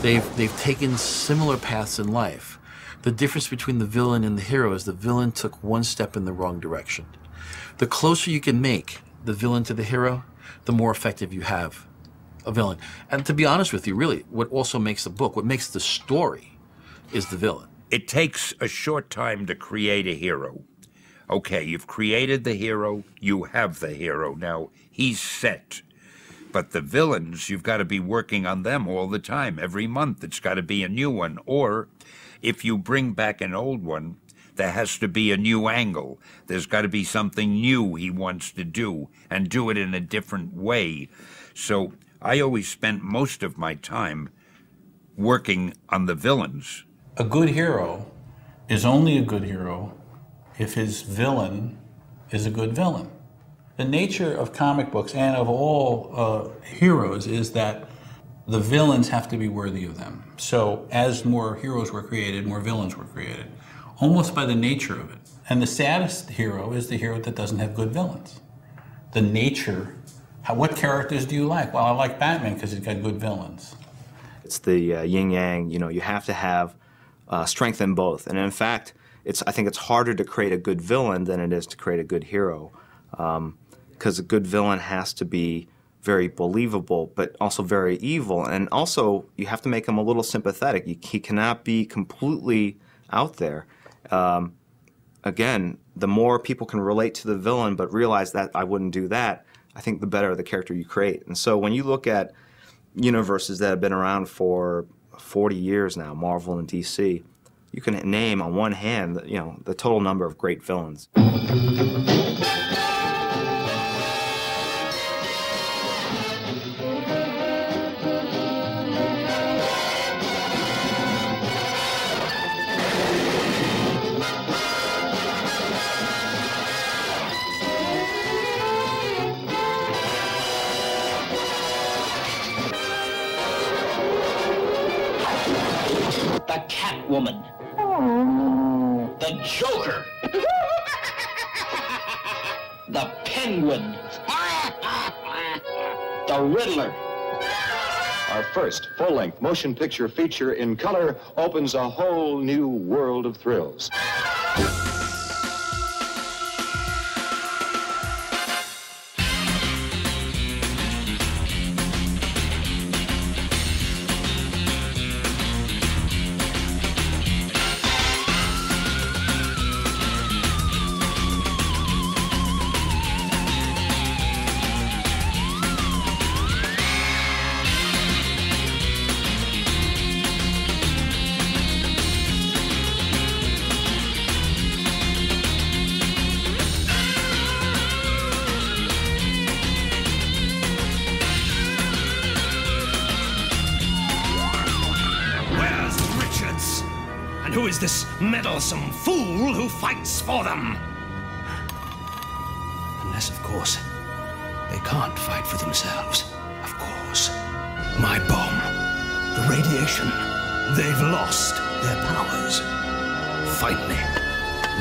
They've taken similar paths in life. The difference between the villain and the hero is the villain took one step in the wrong direction. The closer you can make the villain to the hero, the more effective you have a villain. And to be honest with you, really, what also makes the book, what makes the story, is the villain. It takes a short time to create a hero. Okay, you've created the hero, you have the hero. Now, he's set. But the villains, you've got to be working on them all the time. Every month, it's got to be a new one. Or, if you bring back an old one, there has to be a new angle. There's got to be something new he wants to do, and do it in a different way. So, I always spent most of my time working on the villains. A good hero is only a good hero if his villain is a good villain. The nature of comic books and of all heroes is that the villains have to be worthy of them. So as more heroes were created, more villains were created, almost by the nature of it. And the saddest hero is the hero that doesn't have good villains. The nature, what characters do you like? Well, I like Batman because he's got good villains. It's the yin-yang, you have to have strength in both. And in fact, I think it's harder to create a good villain than it is to create a good hero. Because a good villain has to be very believable, but also very evil. And also, you have to make him a little sympathetic. He cannot be completely out there. Again, the more people can relate to the villain but realize that I wouldn't do that, I think the better the character you create. And so when you look at universes that have been around for 40 years now, Marvel and DC, you can name on one hand, the total number of great villains. The Catwoman. The Joker. The Penguin. The Riddler. Our first full-length motion picture feature in color opens a whole new world of thrills. And who is this meddlesome fool who fights for them? Unless, of course, they can't fight for themselves. Of course. My bomb, the radiation, they've lost their powers. Finally,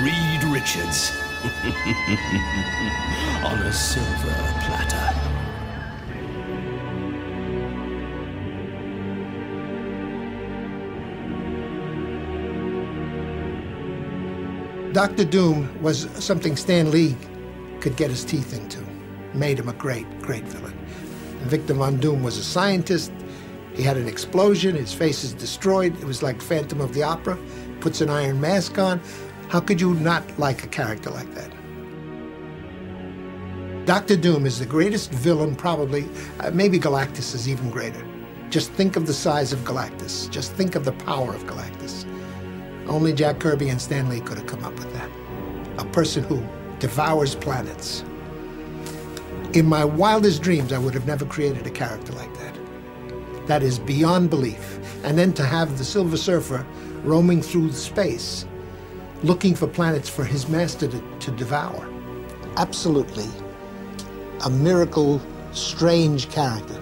Reed Richards. On a silver platter. Dr. Doom was something Stan Lee could get his teeth into. Made him a great, great villain. And Victor Von Doom was a scientist. He had an explosion, his face is destroyed. It was like Phantom of the Opera, puts an iron mask on. How could you not like a character like that? Dr. Doom is the greatest villain probably, maybe Galactus is even greater. Just think of the size of Galactus. Just think of the power of Galactus. Only Jack Kirby and Stan Lee could have come up with that. A person who devours planets. In my wildest dreams, I would have never created a character like that. That is beyond belief. And then to have the Silver Surfer roaming through space, looking for planets for his master to devour. Absolutely a miracle, strange character.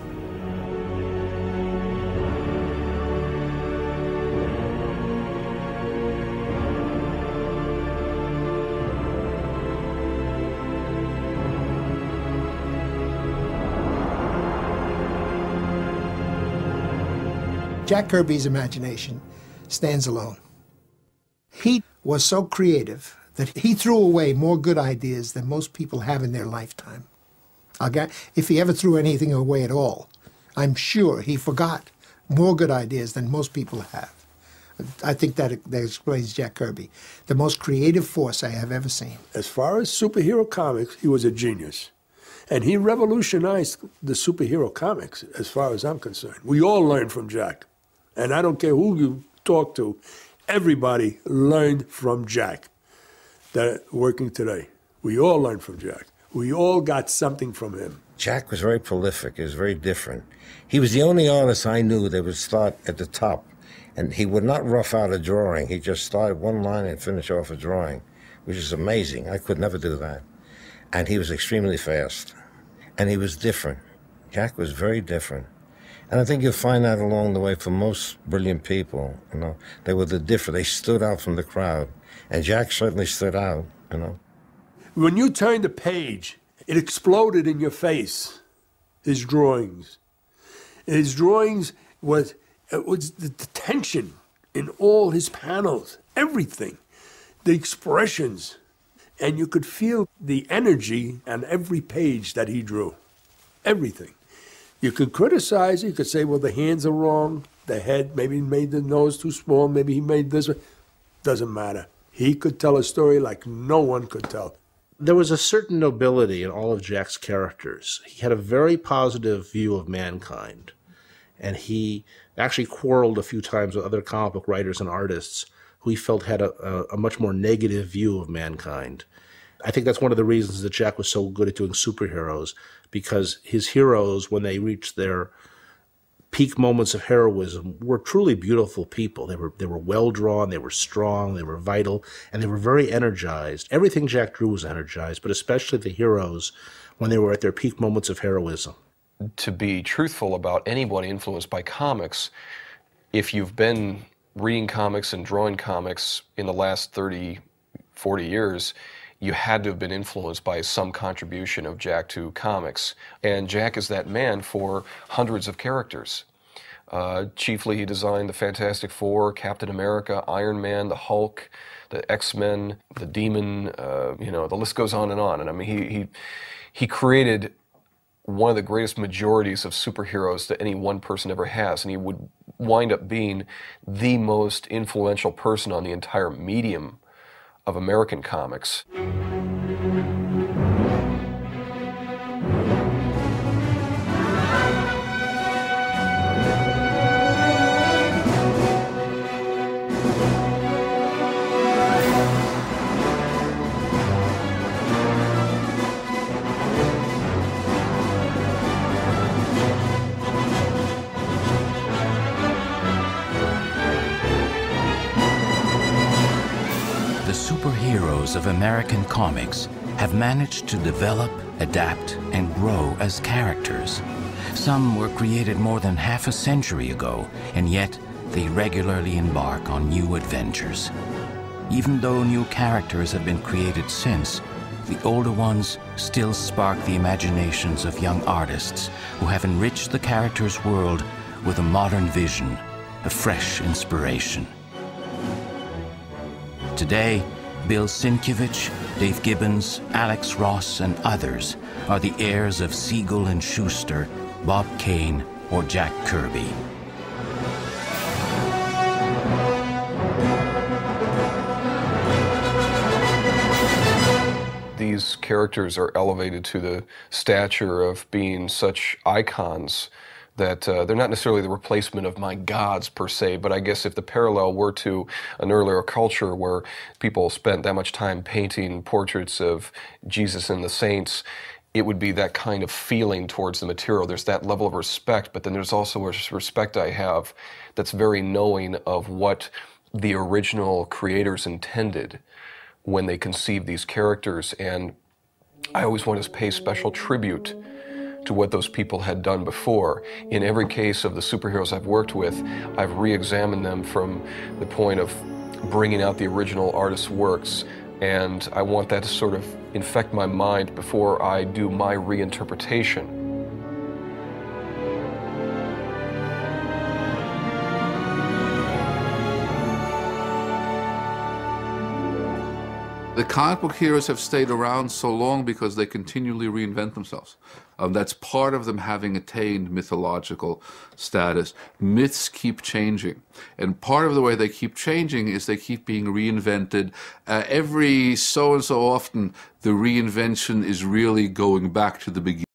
Jack Kirby's imagination stands alone. He was so creative that he threw away more good ideas than most people have in their lifetime. If he ever threw anything away at all, I'm sure he forgot more good ideas than most people have. I think that explains Jack Kirby, the most creative force I have ever seen. As far as superhero comics, he was a genius. And he revolutionized the superhero comics, as far as I'm concerned. We all learned from Jack. And I don't care who you talk to, everybody learned from Jack that working today. We all learned from Jack. We all got something from him. Jack was very prolific. He was very different. He was the only artist I knew that would start at the top. And he would not rough out a drawing. He just started one line and finish off a drawing, which is amazing. I could never do that. And he was extremely fast. And he was different. Jack was very different. And I think you'll find that along the way for most brilliant people, you know. They were the different. They stood out from the crowd. And Jack certainly stood out, you know. When you turned the page, it exploded in your face, his drawings. His drawings was the tension in all his panels, everything, the expressions. And you could feel the energy on every page that he drew, everything. You could criticize it, you could say, well, the hands are wrong, the head, maybe he made the nose too small, maybe he made this. Doesn't matter. He could tell a story like no one could tell. There was a certain nobility in all of Jack's characters. He had a very positive view of mankind, and he actually quarreled a few times with other comic book writers and artists who he felt had a much more negative view of mankind. I think that's one of the reasons that Jack was so good at doing superheroes, because his heroes, when they reached their peak moments of heroism, were truly beautiful people. They were well-drawn, they were strong, they were vital, and they were very energized. Everything Jack drew was energized, but especially the heroes when they were at their peak moments of heroism. To be truthful about anybody influenced by comics, if you've been reading comics and drawing comics in the last 30, 40 years, you had to have been influenced by some contribution of Jack to comics. And Jack is that man for hundreds of characters. Chiefly, he designed the Fantastic Four, Captain America, Iron Man, the Hulk, the X-Men, the Demon, you know, the list goes on. And I mean, he created one of the greatest majorities of superheroes that any one person ever has, and he would wind up being the most influential person on the entire medium of American comics. Superheroes of American comics have managed to develop, adapt, and grow as characters. Some were created more than half a century ago, and yet they regularly embark on new adventures. Even though new characters have been created since, the older ones still spark the imaginations of young artists who have enriched the characters' world with a modern vision, a fresh inspiration. Today, Bill Sienkiewicz, Dave Gibbons, Alex Ross, and others are the heirs of Siegel and Schuster, Bob Kane, or Jack Kirby. These characters are elevated to the stature of being such icons that they're not necessarily the replacement of my gods per se, but I guess if the parallel were to an earlier culture where people spent that much time painting portraits of Jesus and the saints, it would be that kind of feeling towards the material. There's that level of respect, but then there's also a respect I have that's very knowing of what the original creators intended when they conceived these characters, and I always want to pay special tribute to what those people had done before. In every case of the superheroes I've worked with, I've re-examined them from the point of bringing out the original artist's works, and I want that to sort of infect my mind before I do my reinterpretation. The comic book heroes have stayed around so long because they continually reinvent themselves. That's part of them having attained mythological status. Myths keep changing. And part of the way they keep changing is they keep being reinvented. Every so and so often, the reinvention is really going back to the beginning.